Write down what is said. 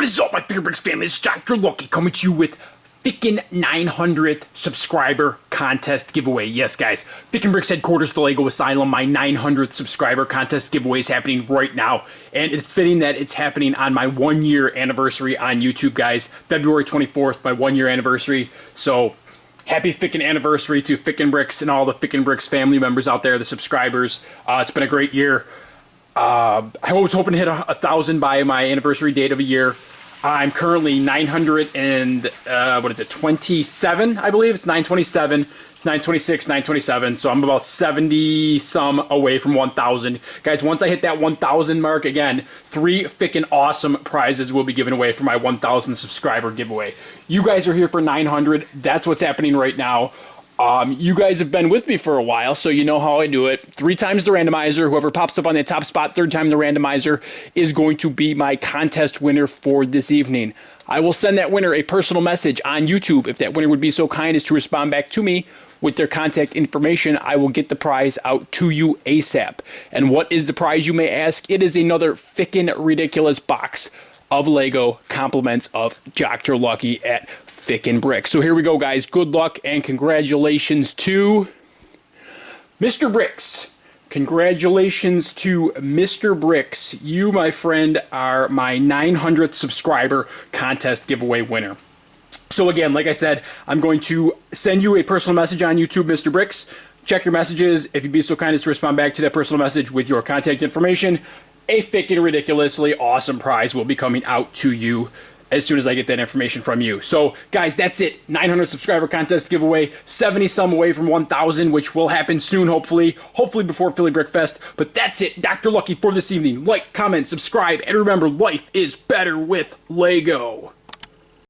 What is up, my Ficken Bricks family? It's Dr. Lucky coming to you with Ficken 900th subscriber contest giveaway. Yes, guys, Ficken Bricks headquarters, the Lego Asylum, my 900th subscriber contest giveaway is happening right now, and it's fitting that it's happening on my 1-year anniversary on YouTube, guys. February 24th, my 1-year anniversary. So happy Ficken anniversary to Ficken Bricks and all the Ficken Bricks family members out there, the subscribers. It's been a great year. I was hoping to hit 1,000 by my anniversary date of a year. I'm currently 927, I believe. It's 927, 926, 927. So I'm about 70 some away from 1,000. Guys, once I hit that 1,000 mark, again, 3 Ficken awesome prizes will be given away for my 1,000 subscriber giveaway. You guys are here for 900. That's what's happening right now. You guys have been with me for a while, so you know how I do it. 3 times the randomizer. Whoever pops up on that top spot, 3rd time the randomizer, is going to be my contest winner for this evening. I will send that winner a personal message on YouTube. If that winner would be so kind as to respond back to me with their contact information, I will get the prize out to you ASAP. And what is the prize, you may ask? It is another Ficken Ridiculous box of Lego compliments of Dr. Lucky at Ficken Bricks. So here we go, guys. Good luck and congratulations to Mr. Bricks. Congratulations to Mr. Bricks. You, my friend, are my 900th subscriber contest giveaway winner. So again, like I said, I'm going to send you a personal message on YouTube, Mr. Bricks. Check your messages. If you'd be so kind as to respond back to that personal message with your contact information, a Ficken Ridiculously awesome prize will be coming out to you as soon as I get that information from you. So, guys, that's it. 900 subscriber contest giveaway, 70 some away from 1,000, which will happen soon, hopefully before Philly Brick Fest. But that's it, Dr. Lucky for this evening. Like, comment, subscribe, and remember, life is better with Lego.